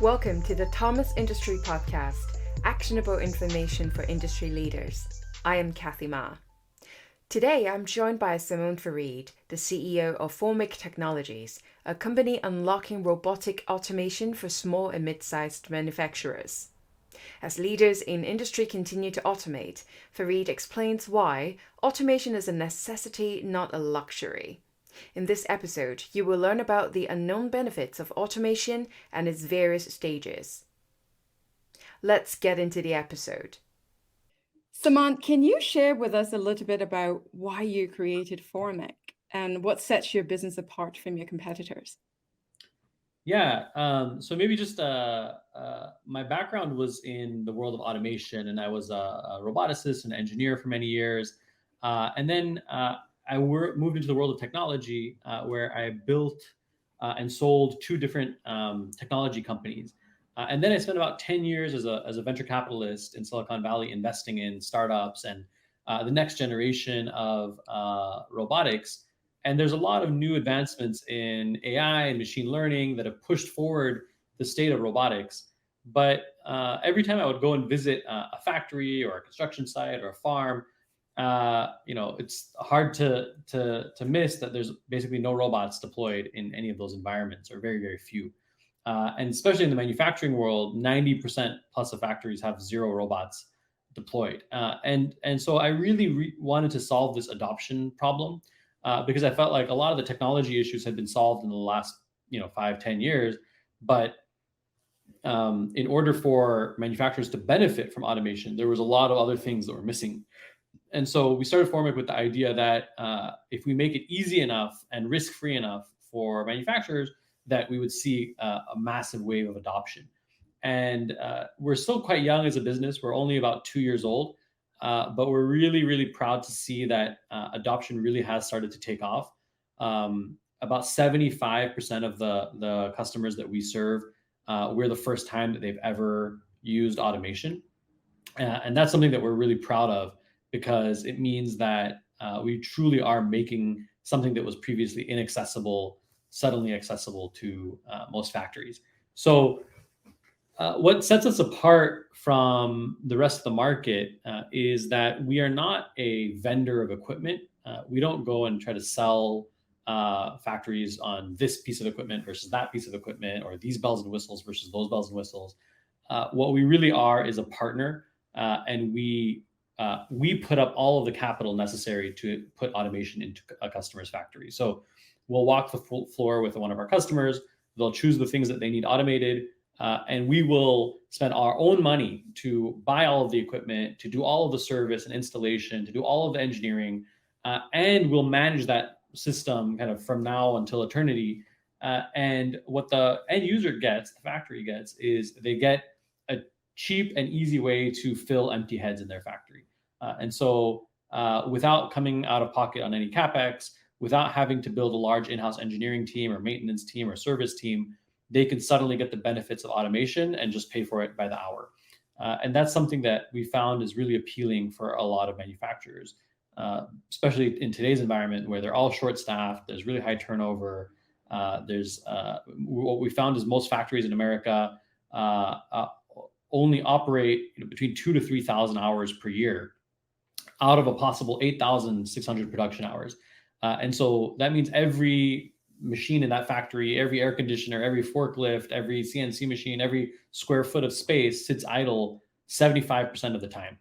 Welcome to the Thomas Industry Podcast, actionable information for industry leaders. I am Cathy Ma. Today I'm joined by Saman Farid, the CEO of Formic Technologies, a company unlocking robotic automation for small and mid-sized manufacturers. As leaders in industry continue to automate, Farid explains why automation is a necessity, not a luxury. In this episode, you will learn about the unknown benefits of automation and its various stages. Let's get into the episode. Saman, can you share with us a little bit about why you created Formic and what sets your business apart from your competitors? Yeah, so maybe just my background was in the world of automation, and I was a roboticist and engineer for many years. And then I moved into the world of technology, where I built and sold two different technology companies. And then I spent about 10 years as a venture capitalist in Silicon Valley, investing in startups and the next generation of robotics. And there's a lot of new advancements in AI and machine learning that have pushed forward the state of robotics. But every time I would go and visit a factory or a construction site or a farm, it's hard to miss that there's basically no robots deployed in any of those environments, or very, very few. And especially in the manufacturing world, 90% plus of factories have zero robots deployed. And so I really wanted to solve this adoption problem, because I felt like a lot of the technology issues had been solved in the last 5-10 years. But in order for manufacturers to benefit from automation, there was a lot of other things that were missing. And so we started Formic with the idea that if we make it easy enough and risk-free enough for manufacturers, that we would see a massive wave of adoption. And we're still quite young as a business. We're only about 2 years old, but we're really, really proud to see that adoption really has started to take off. About 75% of the customers that we serve, we're the first time that they've ever used automation. And that's something that we're really proud of, because it means that we truly are making something that was previously inaccessible suddenly accessible to most factories. So what sets us apart from the rest of the market is that we are not a vendor of equipment. We don't go and try to sell factories on this piece of equipment versus that piece of equipment, or these bells and whistles versus those bells and whistles. What we really are is a partner, and we put up all of the capital necessary to put automation into a customer's factory. So we'll walk the floor with one of our customers. They'll choose the things that they need automated, and we will spend our own money to buy all of the equipment, to do all of the service and installation, to do all of the engineering, and we'll manage that system kind of from now until eternity. And what the end user gets, the factory gets, is they get a cheap and easy way to fill empty heads in their factory. And so without coming out of pocket on any CapEx, without having to build a large in-house engineering team or maintenance team or service team, they can suddenly get the benefits of automation and just pay for it by the hour. And that's something that we found is really appealing for a lot of manufacturers, especially in today's environment where they're all short-staffed, there's really high turnover. What we found is most factories in America only operate between 2,000 to 3,000 hours per year out of a possible 8,600 production hours. And so that means every machine in that factory, every air conditioner, every forklift, every CNC machine, every square foot of space sits idle 75% of the time.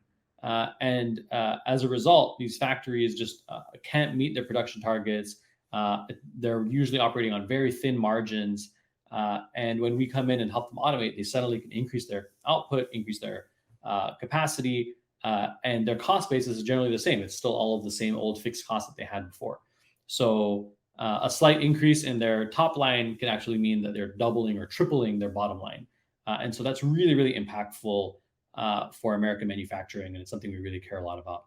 As a result, these factories just can't meet their production targets. They're usually operating on very thin margins. And when we come in and help them automate, they suddenly can increase their output, increase their capacity, and their cost basis is generally the same. It's still all of the same old fixed costs that they had before. So a slight increase in their top line can actually mean that they're doubling or tripling their bottom line. And so that's really, really impactful for American manufacturing, and it's something we really care a lot about.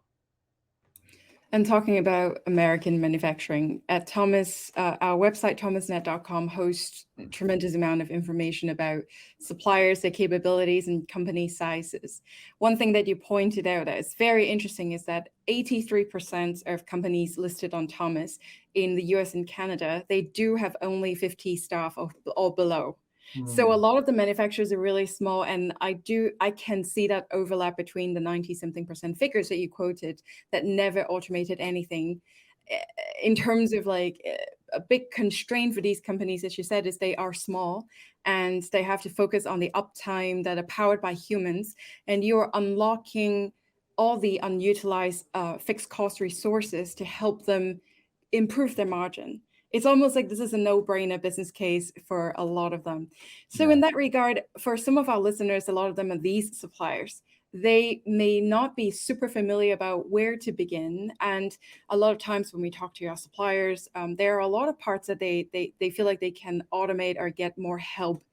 And talking about American manufacturing, at Thomas, our website, thomasnet.com, hosts a tremendous amount of information about suppliers, their capabilities, and company sizes. One thing that you pointed out that is very interesting is that 83% of companies listed on Thomas in the US and Canada, they do have only 50 staff or below. So a Mm. lot of the manufacturers are really small, and I can see that overlap between the 90 something percent figures that you quoted that never automated anything. Eh, In terms of like a big constraint for these companies, as you said, is they are small and they have to focus on the uptime that are powered by humans, and you're unlocking all the unutilized fixed cost resources to help them improve their margin. It's almost like this is a no-brainer business case for a lot of them. So Yeah. in that regard, for some of our listeners, a lot of them are these suppliers. They may not be super familiar about where to begin. And a lot of times when we talk to our suppliers, there are a lot of parts that they feel like they can automate or get more help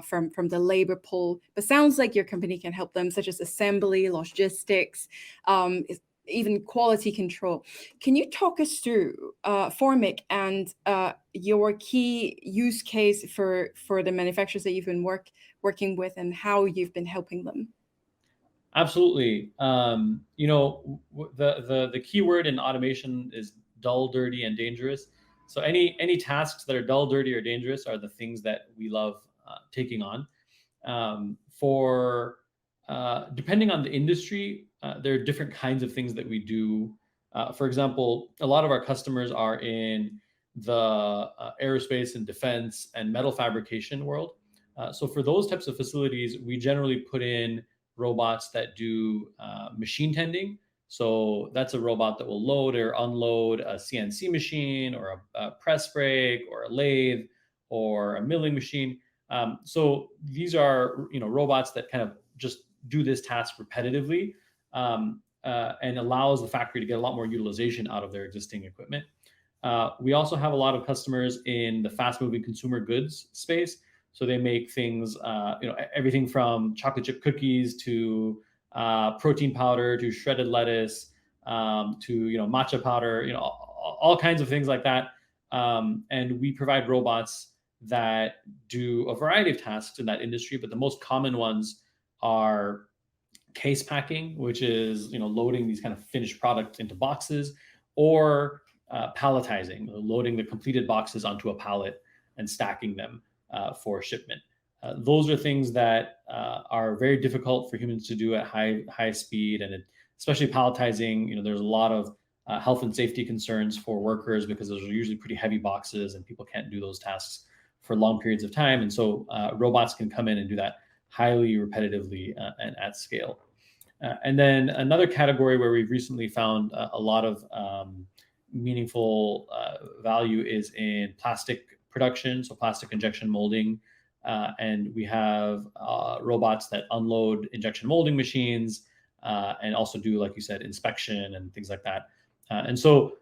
from the labor pool. But sounds like your company can help them, such as assembly, logistics, even quality control. Can you talk us through Formic and your key use case for the manufacturers that you've been working with and how you've been helping them? Absolutely. The key word in automation is dull, dirty, and dangerous. So any tasks that are dull, dirty, or dangerous are the things that we love taking on. For Depending on the industry, there are different kinds of things that we do. For example, a lot of our customers are in the aerospace and defense and metal fabrication world. So for those types of facilities, we generally put in robots that do machine tending. So that's a robot that will load or unload a CNC machine or a press brake or a lathe or a milling machine. So these are robots that kind of just do this task repetitively, and allows the factory to get a lot more utilization out of their existing equipment. We also have a lot of customers in the fast-moving consumer goods space. So they make things, everything from chocolate chip cookies to protein powder to shredded lettuce, to matcha powder, all kinds of things like that. And we provide robots that do a variety of tasks in that industry, but the most common ones are case packing, which is loading these kind of finished products into boxes, or palletizing, loading the completed boxes onto a pallet and stacking them for shipment. Those are things that are very difficult for humans to do at high speed, and especially palletizing. There's a lot of health and safety concerns for workers because those are usually pretty heavy boxes, and people can't do those tasks for long periods of time. And so robots can come in and do that highly repetitively and at scale. And then another category where we've recently found a lot of meaningful value is in plastic production, so plastic injection molding. And we have robots that unload injection molding machines and also do, like you said, inspection and things like that. And so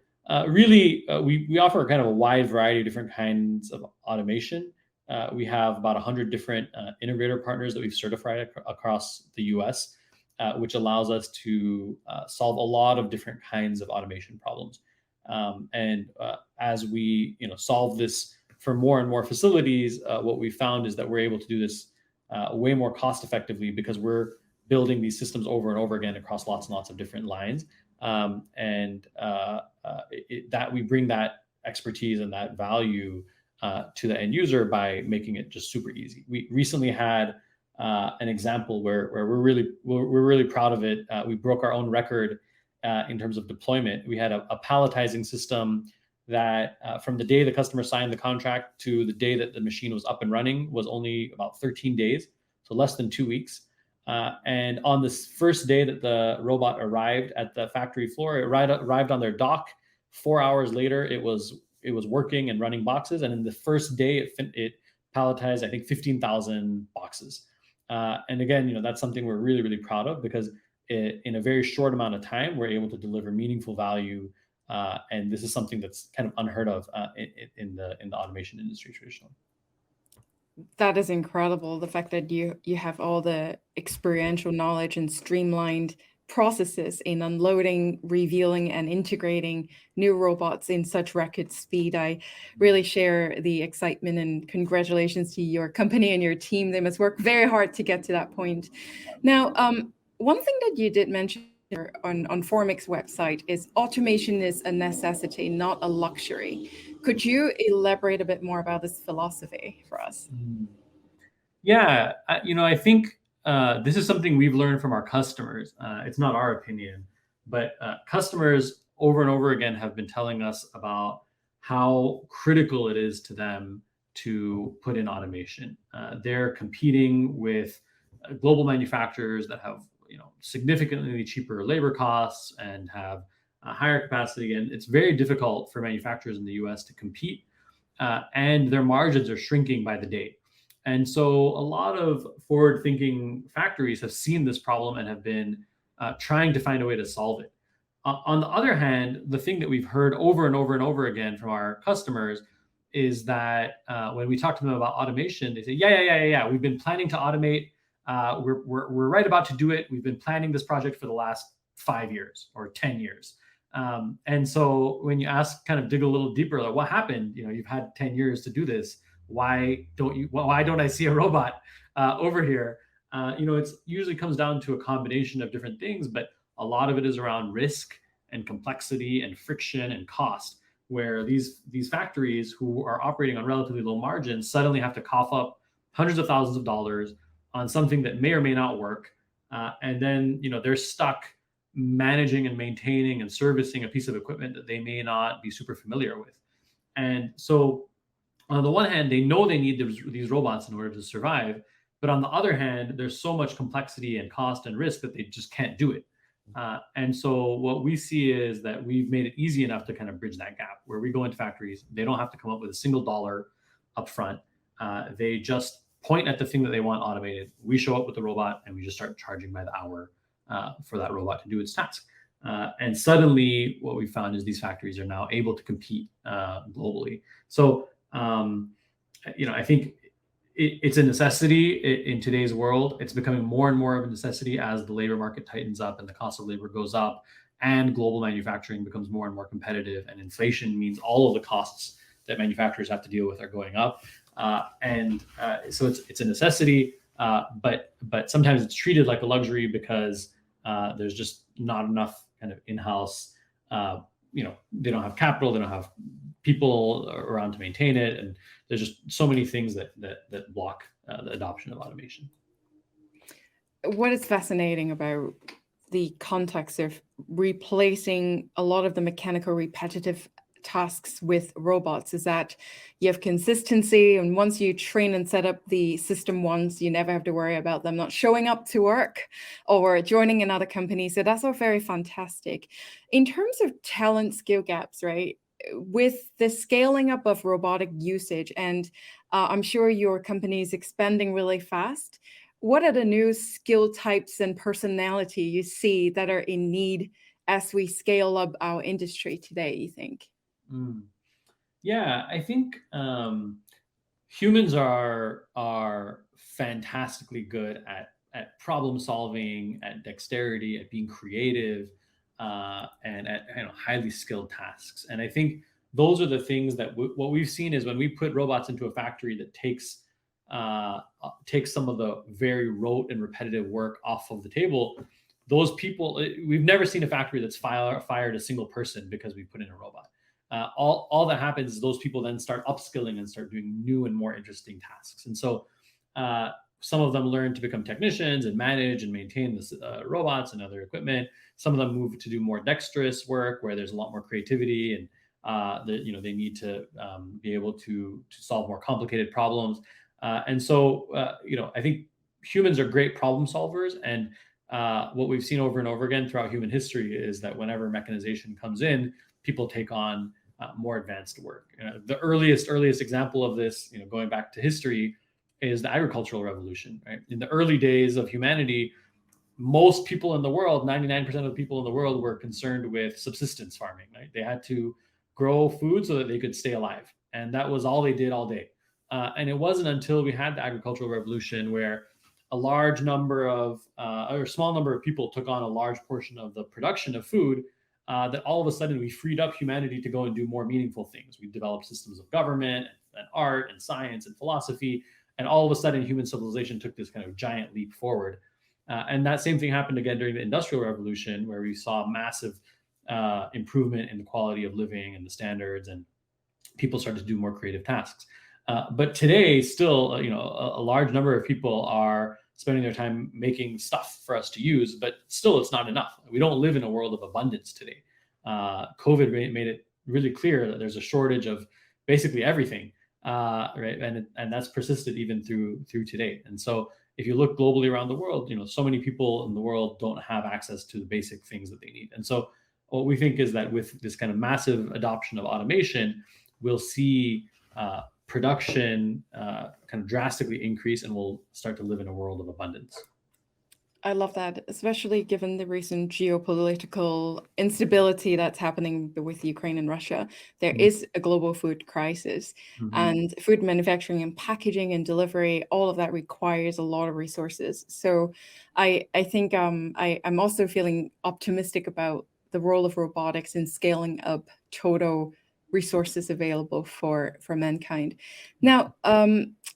we offer kind of a wide variety of different kinds of automation. We have about 100 different integrator partners that we've certified across the US, which allows us to solve a lot of different kinds of automation problems. And as we solve this for more and more facilities, what we found is that we're able to do this way more cost effectively because we're building these systems over and over again across lots and lots of different lines. That we bring that expertise and that value to the end user by making it just super easy. We recently had an example where we're really proud of it. We broke our own record in terms of deployment. We had a palletizing system that from the day the customer signed the contract to the day that the machine was up and running was only about 13 days, so less than 2 weeks. And on this first day that the robot arrived at the factory floor, it arrived on their dock. 4 hours later, it was working and running boxes. And in the first day, it palletized, I think, 15,000 boxes. And again, that's something we're really, really proud of because in a very short amount of time, we're able to deliver meaningful value. And this is something that's kind of unheard of in the automation industry traditionally. That is incredible. The fact that you have all the experiential knowledge and streamlined processes in unloading, revealing, and integrating new robots in such record speed. I really share the excitement, and congratulations to your company and your team. They must work very hard to get to that point. Now, one thing that you did mention on Formic's website is automation is a necessity, not a luxury. Could you elaborate a bit more about this philosophy for us? Yeah, I think this is something we've learned from our customers. It's not our opinion, but customers over and over again have been telling us about how critical it is to them to put in automation. They're competing with global manufacturers that have, significantly cheaper labor costs and have higher capacity, and it's very difficult for manufacturers in the U.S. to compete, and their margins are shrinking by the day. And so a lot of forward thinking factories have seen this problem and have been trying to find a way to solve it. On the other hand, the thing that we've heard over and over and over again from our customers is that when we talk to them about automation, they say, yeah. We've been planning to automate. We're right about to do it. We've been planning this project for the last 5 years or 10 years. And so when you dig a little deeper, like what happened? You've had 10 years to do this. Why don't I see a robot over here? It usually comes down to a combination of different things, but a lot of it is around risk and complexity and friction and cost, where these factories who are operating on relatively low margins suddenly have to cough up hundreds of thousands of dollars on something that may or may not work. And then, they're stuck managing and maintaining and servicing a piece of equipment that they may not be super familiar with. And so on the one hand, they know they need these robots in order to survive. But on the other hand, there's so much complexity and cost and risk that they just can't do it. And so what we see is that we've made it easy enough to kind of bridge that gap, where we go into factories, they don't have to come up with a single dollar up front. They just point at the thing that they want automated. We show up with the robot and we just start charging by the hour for that robot to do its task. And suddenly what we found is these factories are now able to compete globally. So, I think it's a necessity in today's world. It's becoming more and more of a necessity as the labor market tightens up and the cost of labor goes up and global manufacturing becomes more and more competitive, and inflation means all of the costs that manufacturers have to deal with are going up. So it's a necessity, but sometimes it's treated like a luxury because there's just not enough kind of in-house, they don't have capital, they don't have people around to maintain it, and there's just so many things that block the adoption of automation. What is fascinating about the context of replacing a lot of the mechanical repetitive tasks with robots is that you have consistency, and once you train and set up the system once, you never have to worry about them not showing up to work or joining another company. So that's all very fantastic. In terms of talent skill gaps, right, with the scaling up of robotic usage, and I'm sure your company is expanding really fast, what are the new skill types and personality you see that are in need as we scale up our industry today, you think? Yeah, I think humans are fantastically good at problem solving, at dexterity, at being creative, and at highly skilled tasks. And I think those are the things that what we've seen is when we put robots into a factory that takes some of the very rote and repetitive work off of the table. Those people, we've never seen a factory that's fired a single person because we put in a robot. All that happens is those people then start upskilling and start doing new and more interesting tasks. And so some of them learn to become technicians and manage and maintain the robots and other equipment. Some of them move to do more dexterous work where there's a lot more creativity, and they need to be able to solve more complicated problems. And so I think humans are great problem solvers, and what we've seen over and over again throughout human history is that whenever mechanization comes in, people take on more advanced work. The earliest example of this, going back to history, is the agricultural revolution. Right? In the early days of humanity, most people in the world, 99% of the people in the world, were concerned with subsistence farming. Right? They had to grow food so that they could stay alive, and that was all they did all day. And it wasn't until we had the agricultural revolution where a large number of or a small number of people took on a large portion of the production of food that all of a sudden we freed up humanity to go and do more meaningful things. We developed systems of government and art and science and philosophy, and all of a sudden human civilization took this kind of giant leap forward. And that same thing happened again during the Industrial Revolution, where we saw massive improvement in the quality of living and the standards, and people started to do more creative tasks. But today, still, a large number of people are spending their time making stuff for us to use, but still, it's not enough. We don't live in a world of abundance today. COVID made it really clear that there's a shortage of basically everything, right? And that's persisted even through today. And so, if you look globally around the world, so many people in the world don't have access to the basic things that they need. And so, what we think is that with this kind of massive adoption of automation, we'll see production kind of drastically increase, and we'll start to live in a world of abundance. I love that, especially given the recent geopolitical instability that's happening with Ukraine and Russia. There is a global food crisis, and food manufacturing and packaging and delivery, all of that requires a lot of resources. So I think I'm also feeling optimistic about the role of robotics in scaling up total resources available for mankind. Now,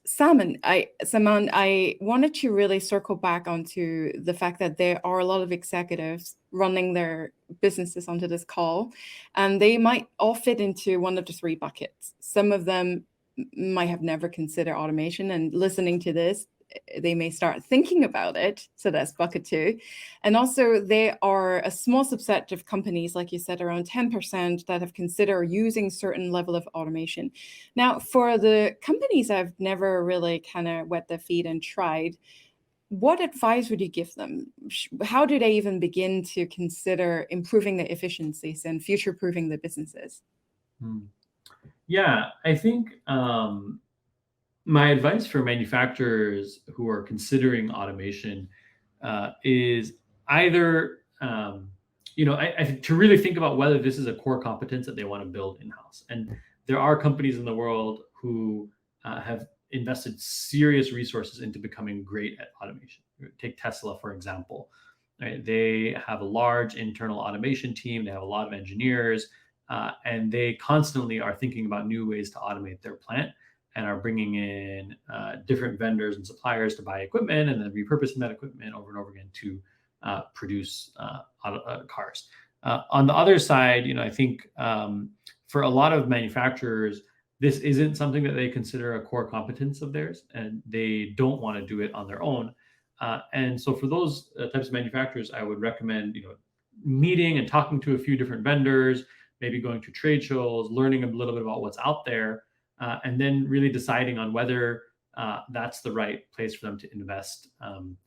Saman, I wanted to really circle back onto the fact that there are a lot of executives running their businesses onto this call, and they might all fit into one of the three buckets. Some of them might have never considered automation, and listening to this, they may start thinking about it. So that's bucket 2. And also there are a small subset of companies, like you said, around 10% that have considered using certain level of automation. Now, for the companies that have never really kind of wet their feet and tried, what advice would you give them? How do they even begin to consider improving their efficiencies and future-proofing their businesses? Yeah, I think my advice for manufacturers who are considering automation is either, I think to really think about whether this is a core competence that they want to build in-house. And there are companies in the world who have invested serious resources into becoming great at automation. Take Tesla, for example. Right? They have a large internal automation team. They have a lot of engineers, and they constantly are thinking about new ways to automate their plant, and are bringing in different vendors and suppliers to buy equipment, and then repurposing that equipment over and over again to produce cars. On the other side, I think for a lot of manufacturers, this isn't something that they consider a core competence of theirs, and they don't want to do it on their own. And so for those types of manufacturers, I would recommend, meeting and talking to a few different vendors, maybe going to trade shows, learning a little bit about what's out there, and then really deciding on whether that's the right place for them to invest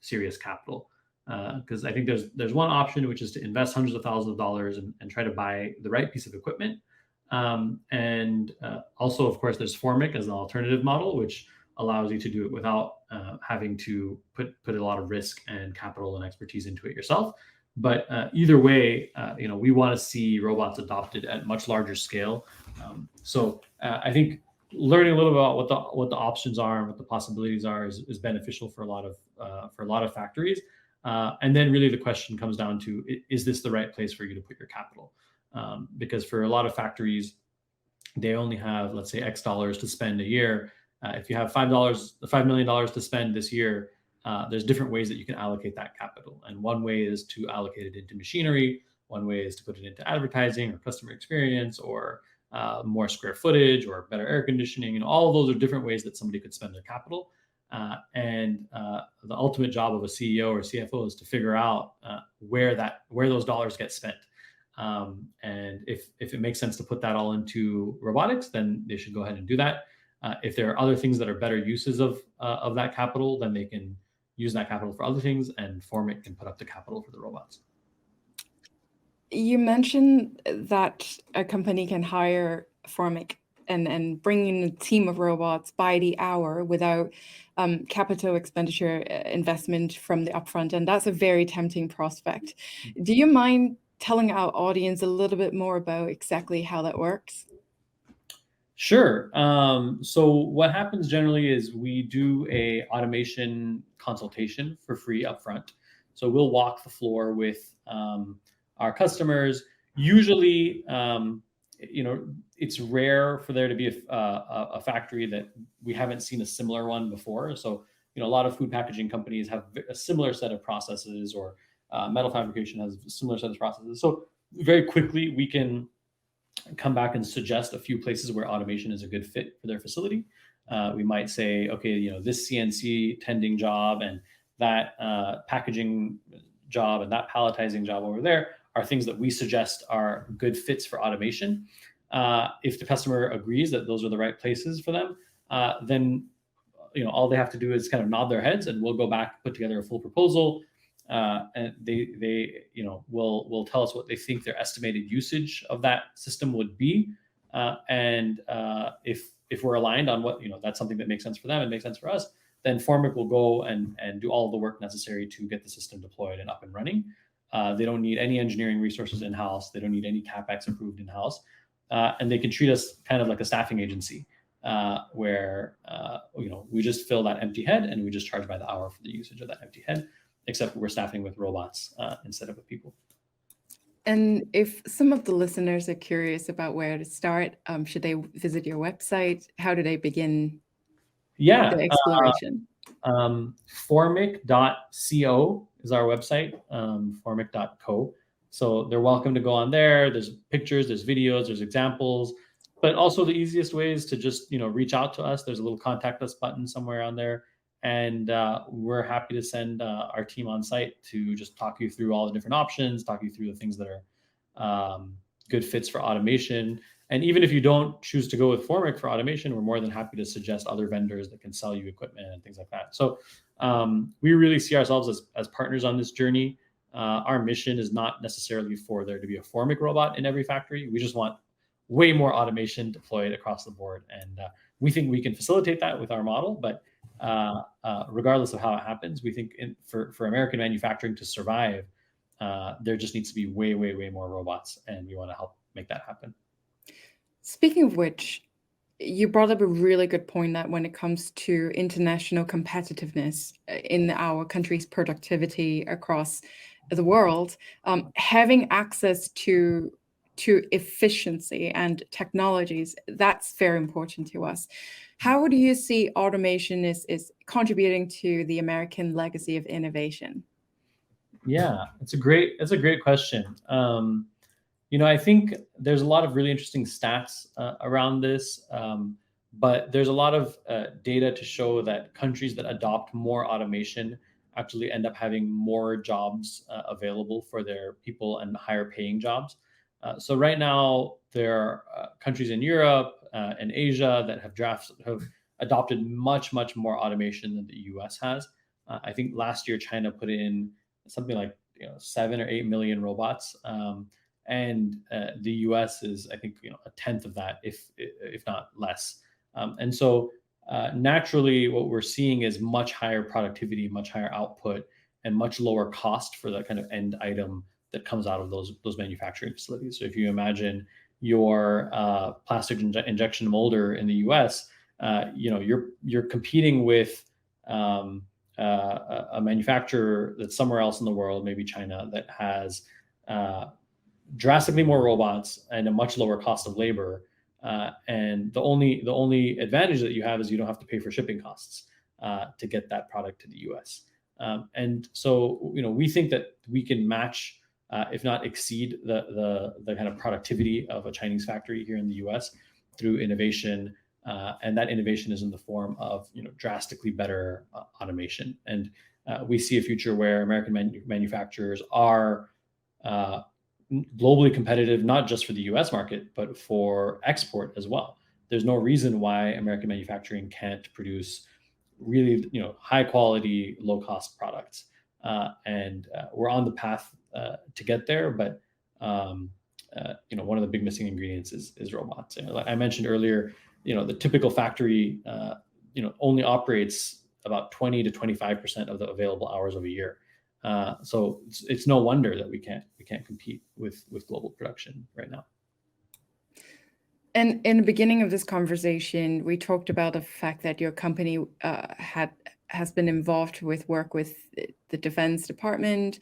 serious capital. Because I think there's one option, which is to invest hundreds of thousands of dollars and try to buy the right piece of equipment. And also, of course, there's Formic as an alternative model, which allows you to do it without having to put a lot of risk and capital and expertise into it yourself. But either way, we want to see robots adopted at much larger scale. So I think learning a little bit about what the options are and what the possibilities are is beneficial for a lot of factories. And then really the question comes down to, is this the right place for you to put your capital? Because for a lot of factories, they only have, let's say, X dollars to spend a year. If you have $5 million to spend this year, there's different ways that you can allocate that capital. And one way is to allocate it into machinery. One way is to put it into advertising or customer experience, or more square footage, or better air conditioning. And all of those are different ways that somebody could spend their capital. And the ultimate job of a CEO or CFO is to figure out where those dollars get spent. And if it makes sense to put that all into robotics, then they should go ahead and do that. If there are other things that are better uses of that capital, then they can use that capital for other things, and Formic can put up the capital for the robots. You mentioned that a company can hire Formic and bring in a team of robots by the hour without capital expenditure investment from the upfront, and that's a very tempting prospect. Do you mind telling our audience a little bit more about exactly how that works? Sure. So what happens generally is we do a automation consultation for free upfront. So we'll walk the floor with our customers. Usually, it's rare for there to be a factory that we haven't seen a similar one before. So, a lot of food packaging companies have a similar set of processes, or metal fabrication has a similar set of processes. So very quickly, we can come back and suggest a few places where automation is a good fit for their facility. We might say, okay, this CNC tending job and that packaging job and that palletizing job over there are things that we suggest are good fits for automation. If the customer agrees that those are the right places for them, then all they have to do is kind of nod their heads, and we'll go back, put together a full proposal, and they will tell us what they think their estimated usage of that system would be, and if we're aligned on what that's something that makes sense for them and makes sense for us, then Formic will go and do all of the work necessary to get the system deployed and up and running. They don't need any engineering resources in-house. They don't need any CapEx approved in-house. And they can treat us kind of like a staffing agency, where we just fill that empty head and we just charge by the hour for the usage of that empty head, except we're staffing with robots instead of with people. And if some of the listeners are curious about where to start, should they visit your website? How do they begin the exploration? Formic.co is our website, formic.co. So they're welcome to go on there. There's pictures, there's videos, there's examples, but also the easiest way is to just reach out to us. There's a little contact us button somewhere on there, and we're happy to send our team on site to just talk you through all the different options, talk you through the things that are good fits for automation. And even if you don't choose to go with Formic for automation, we're more than happy to suggest other vendors that can sell you equipment and things like that. So we really see ourselves as partners on this journey. Our mission is not necessarily for there to be a Formic robot in every factory. We just want way more automation deployed across the board. And we think we can facilitate that with our model. But regardless of how it happens, we think for American manufacturing to survive, there just needs to be way, way, way more robots. And we want to help make that happen. Speaking of which, you brought up a really good point that when it comes to international competitiveness in our country's productivity across the world, having access to efficiency and technologies, that's very important to us. How do you see automation is contributing to the American legacy of innovation? Yeah, it's a great question. I think there's a lot of really interesting stats around this, but there's a lot of data to show that countries that adopt more automation actually end up having more jobs available for their people and higher paying jobs. So right now, there are countries in Europe and Asia that have adopted much, much more automation than the US has. I think last year, China put in something like 7 or 8 million robots. And the US is, I think, a tenth of that, if not less. And so naturally, what we're seeing is much higher productivity, much higher output, and much lower cost for the kind of end item that comes out of those manufacturing facilities. So if you imagine your plastic injection molder in the US, you're competing with a manufacturer that's somewhere else in the world, maybe China, that has drastically more robots and a much lower cost of labor. And the only advantage that you have is you don't have to pay for shipping costs to get that product to the US. And so, we think that we can match, if not exceed, the kind of productivity of a Chinese factory here in the US through innovation. And that innovation is in the form of drastically better automation. And we see a future where American manufacturers are globally competitive, not just for the US market, but for export as well. There's no reason why American manufacturing can't produce really, high quality, low cost products. And we're on the path to get there. But, one of the big missing ingredients is robots. Like I mentioned earlier, the typical factory, only operates about 20 to 25% of the available hours of a year. So it's no wonder that we can't compete with global production right now. And in the beginning of this conversation, we talked about the fact that your company has been involved with work with the Defense Department.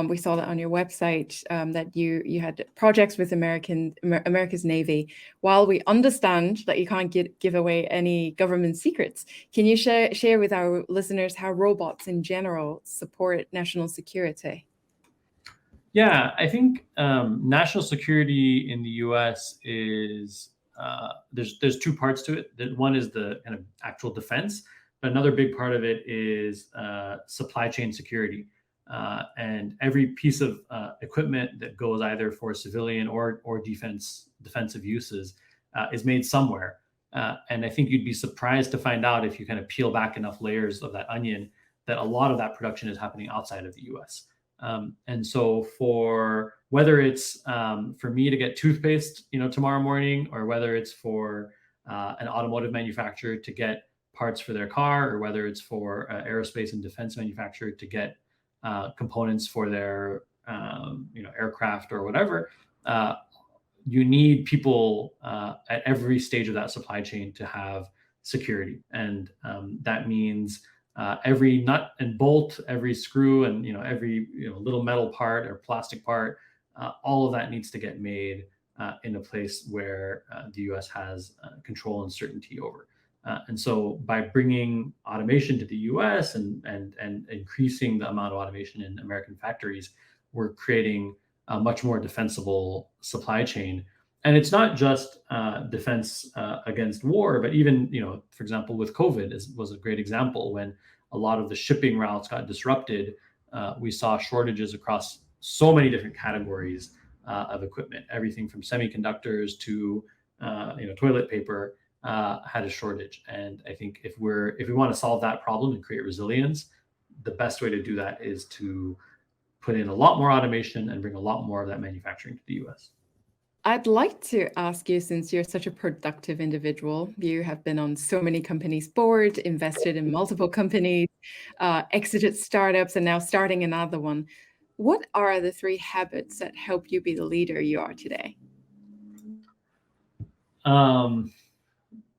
We saw that on your website, that you had projects with America's Navy. While we understand that you can't give away any government secrets, can you share with our listeners how robots in general support national security? Yeah, I think national security in the US is there's two parts to it. One is the kind of actual defense, but another big part of it is supply chain security. And every piece of equipment that goes either for civilian or defensive uses is made somewhere. And I think you'd be surprised to find out, if you kind of peel back enough layers of that onion, that a lot of that production is happening outside of the US. And so for whether it's for me to get toothpaste, tomorrow morning, or whether it's for an automotive manufacturer to get parts for their car, or whether it's for aerospace and defense manufacturer to get components for their aircraft or whatever, you need people at every stage of that supply chain to have security. And that means every nut and bolt, every screw, and every little metal part or plastic part, all of that needs to get made in a place where the US has control and certainty over. And so by bringing automation to the US and increasing the amount of automation in American factories, we're creating a much more defensible supply chain. And it's not just defense against war, but even, for example, with COVID was a great example. When a lot of the shipping routes got disrupted, we saw shortages across so many different categories of equipment. Everything from semiconductors to toilet paper had a shortage. And I think if we want to solve that problem and create resilience, the best way to do that is to put in a lot more automation and bring a lot more of that manufacturing to the US. I'd like to ask you, since you're such a productive individual, you have been on so many companies' board, invested in multiple companies, exited startups, and now starting another one. What are the 3 habits that help you be the leader you are today?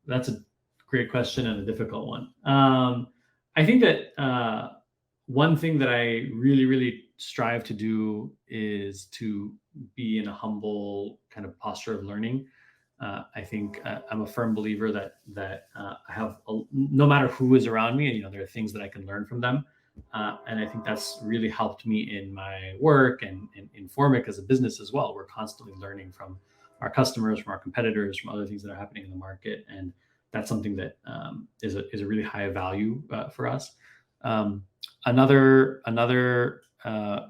That's a great question and a difficult one. I think that one thing that I really, really strive to do is to be in a humble kind of posture of learning. I think I'm a firm believer that I have, no matter who is around me, there are things that I can learn from them. And I think that's really helped me in my work and in Formic as a business as well. We're constantly learning from our customers, from our competitors, from other things that are happening in the market. And that's something that is a really high value for us. Another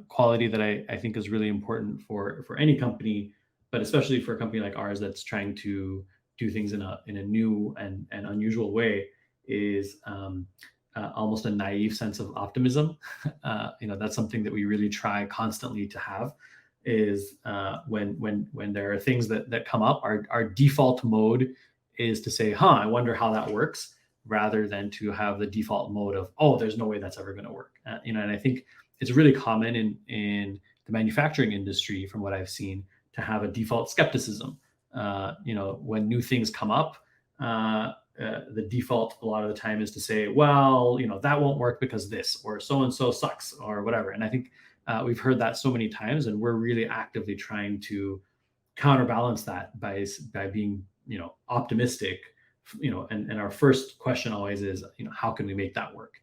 quality that I think is really important for any company, but especially for a company like ours that's trying to do things in a new and unusual way, is almost a naive sense of optimism. That's something that we really try constantly to have. Is when there are things that come up, our default mode is to say, I wonder how that works, rather than to have the default mode of, there's no way that's ever going to work. And I think it's really common in the manufacturing industry, from what I've seen, to have a default skepticism. When new things come up, the default a lot of the time is to say, well, that won't work because this, or so-and-so sucks, or whatever. And I think we've heard that so many times, and we're really actively trying to counterbalance that by being, optimistic, and our first question always is, how can we make that work?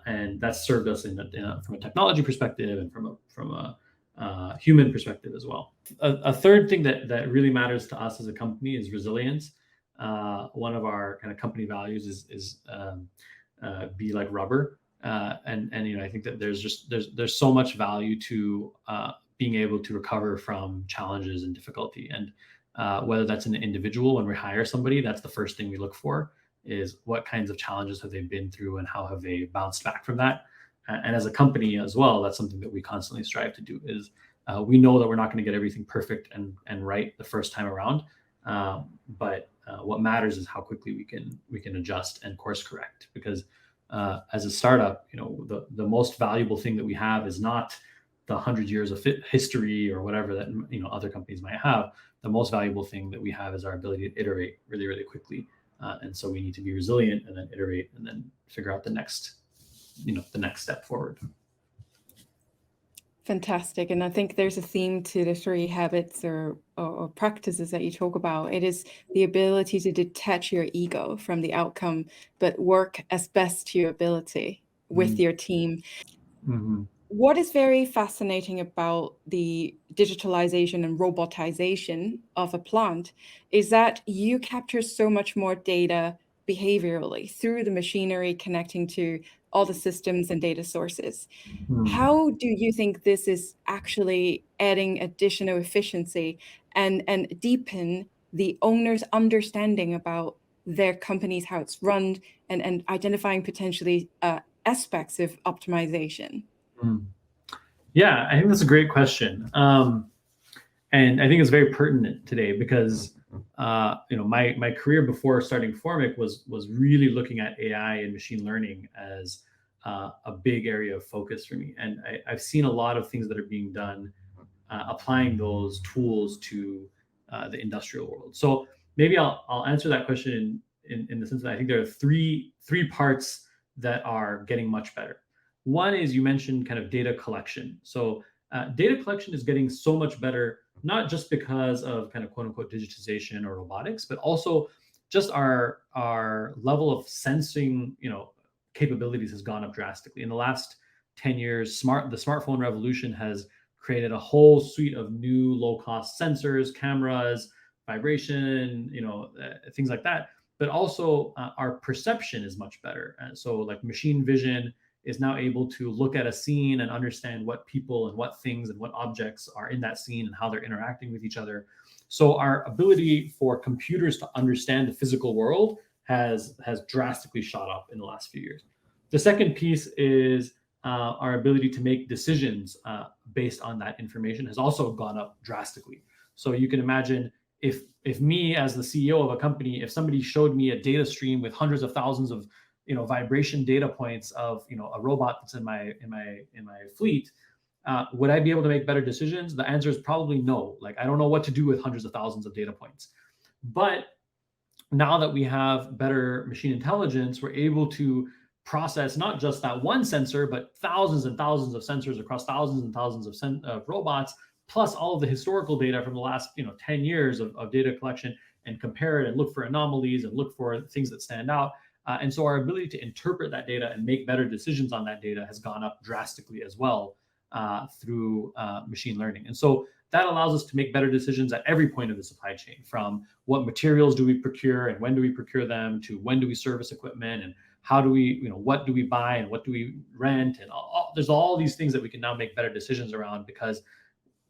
And that's served us from a technology perspective and from a human perspective as well. A third thing that really matters to us as a company is resilience. One of our kind of company values is be like rubber. And I think that there's so much value to being able to recover from challenges and difficulty. And whether that's an individual, when we hire somebody, that's the first thing we look for, is what kinds of challenges have they been through and how have they bounced back from that. And as a company as well, that's something that we constantly strive to do. Is we know that we're not going to get everything perfect and right the first time around, but what matters is how quickly we can adjust and course correct. Because as a startup, the most valuable thing that we have is not the 100 years of history or whatever that other companies might have. The most valuable thing that we have is our ability to iterate really, really quickly. And so we need to be resilient and then iterate and then figure out the next step forward. Fantastic. And I think there's a theme to the 3 habits or practices that you talk about. It is the ability to detach your ego from the outcome, but work as best to your ability with your team. Mm-hmm. What is very fascinating about the digitalization and robotization of a plant is that you capture so much more data behaviorally through the machinery connecting to all the systems and data sources. How do you think this is actually adding additional efficiency and deepen the owner's understanding about their companies, how it's run, and identifying potentially aspects of optimization? Hmm. Yeah, I think that's a great question. And I think it's very pertinent today because my career before starting Formic was really looking at AI and machine learning as a big area of focus for me. And I've seen a lot of things that are being done applying those tools to the industrial world. So maybe I'll answer that question in the sense that I think there are three parts that are getting much better. One is, you mentioned kind of data collection. So data collection is getting so much better, not just because of kind of quote unquote digitization or robotics, but also just our level of sensing, capabilities has gone up drastically in the last 10 years. The smartphone revolution has created a whole suite of new low-cost sensors, cameras, vibration, things like that. But also our perception is much better. So like machine vision is now able to look at a scene and understand what people and what things and what objects are in that scene and how they're interacting with each other. So our ability for computers to understand the physical world has drastically shot up in the last few years. The second piece is our ability to make decisions based on that information has also gone up drastically. So you can imagine if me as the CEO of a company, if somebody showed me a data stream with hundreds of thousands of vibration data points of a robot that's in my fleet, would I be able to make better decisions? The answer is probably no. Like, I don't know what to do with hundreds of thousands of data points. But now that we have better machine intelligence, we're able to process not just that one sensor, but thousands and thousands of sensors across thousands and thousands of robots, plus all of the historical data from the last 10 years of data collection, and compare it and look for anomalies and look for things that stand out. And so our ability to interpret that data and make better decisions on that data has gone up drastically as well through machine learning. And so that allows us to make better decisions at every point of the supply chain, from what materials do we procure and when do we procure them, to when do we service equipment, and how do we, what do we buy and what do we rent, and there's all these things that we can now make better decisions around because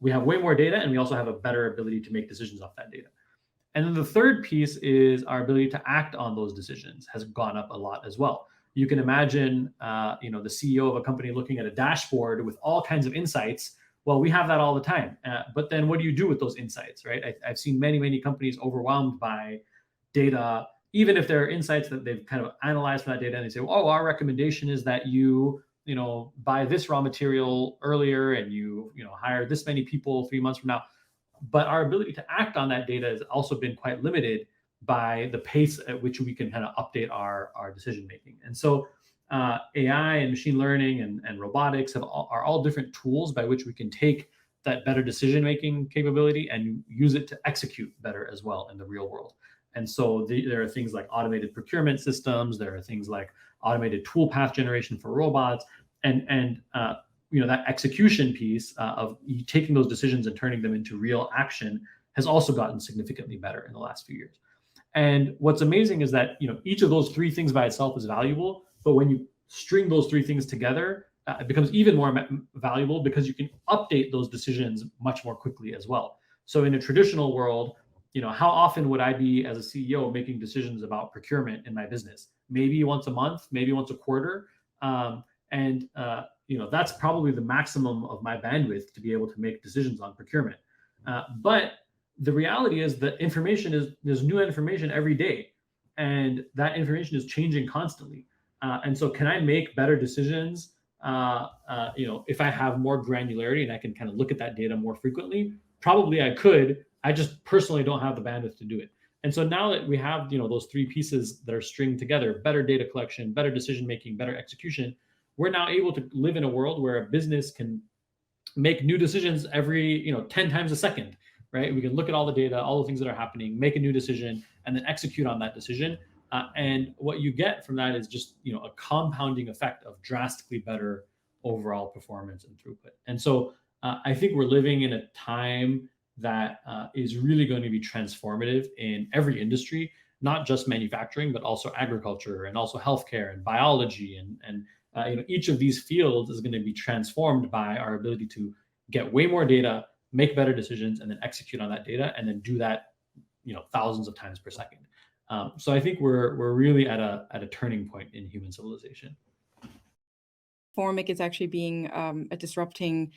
we have way more data and we also have a better ability to make decisions off that data. And then the third piece is our ability to act on those decisions has gone up a lot as well. You can imagine, the CEO of a company looking at a dashboard with all kinds of insights. Well, we have that all the time. But then what do you do with those insights, right? I've seen many, many companies overwhelmed by data, even if there are insights that they've kind of analyzed from that data, and they say, oh, our recommendation is that you buy this raw material earlier and you hire this many people 3 months from now. But our ability to act on that data has also been quite limited by the pace at which we can kind of update our decision making. And so AI and machine learning and robotics are all different tools by which we can take that better decision making capability and use it to execute better as well in the real world. And so there are things like automated procurement systems. There are things like automated tool path generation for robots, and that execution piece of taking those decisions and turning them into real action has also gotten significantly better in the last few years. And what's amazing is that each of those three things by itself is valuable, but when you string those three things together, it becomes even more valuable because you can update those decisions much more quickly as well. So in a traditional world, how often would I be as a CEO making decisions about procurement in my business? Maybe once a month, maybe once a quarter. That's probably the maximum of my bandwidth to be able to make decisions on procurement. But the reality is that there's new information every day, and that information is changing constantly. And so can I make better decisions, if I have more granularity and I can kind of look at that data more frequently? Probably I could. I just personally don't have the bandwidth to do it. And so now that we have those three pieces that are stringed together, better data collection, better decision making, better execution, we're now able to live in a world where a business can make new decisions every 10 times a second, right? We can look at all the data, all the things that are happening, make a new decision, and then execute on that decision. And what you get from that is just a compounding effect of drastically better overall performance and throughput. And so I think we're living in a time that is really going to be transformative in every industry, not just manufacturing, but also agriculture and also healthcare and biology. And each of these fields is going to be transformed by our ability to get way more data, make better decisions, and then execute on that data, and then do that thousands of times per second. So I think we're really at a turning point in human civilization. Formic is actually being a disrupting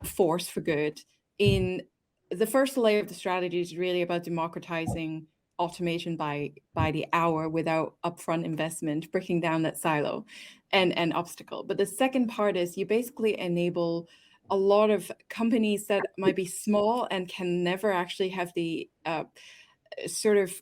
force for good. In the first layer of the strategy is really about democratizing automation by the hour without upfront investment, breaking down that silo and obstacle. But the second part is you basically enable a lot of companies that might be small and can never actually have the sort of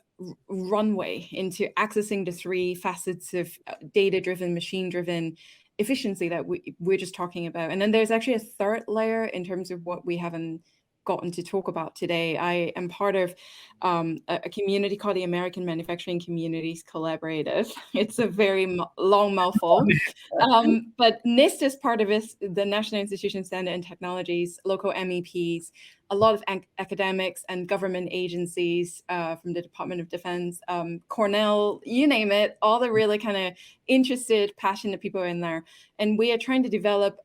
runway into accessing the three facets of data-driven, machine-driven efficiency that we're just talking about. And then there's actually a third layer in terms of what we haven't gotten to talk about today. I am part of a community called the American Manufacturing Communities Collaborative. It's a very long mouthful, but NIST is part of it, the National Institute of Standards and Technologies, local MEPs, a lot of academics and government agencies from the Department of Defense, Cornell, you name it, all the really kind of interested, passionate people in there. And we are trying to develop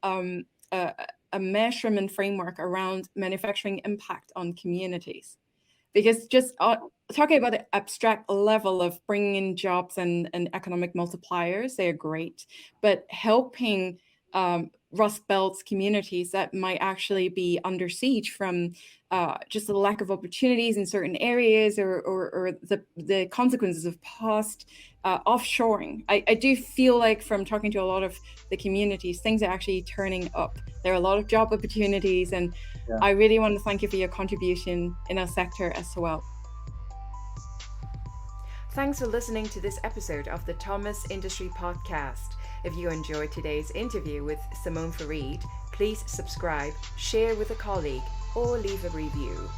a measurement framework around manufacturing impact on communities. Because just talking about the abstract level of bringing in jobs and economic multipliers, they are great. But helping Rust Belt's communities that might actually be under siege from just the lack of opportunities in certain areas or the consequences of past offshoring. I do feel like from talking to a lot of the communities, things are actually turning up. There are a lot of job opportunities, and I really want to thank you for your contribution in our sector as well. Thanks for listening to this episode of the Thomas Industry Podcast. If you enjoyed today's interview with Saman Farid, please subscribe, share with a colleague, or leave a review.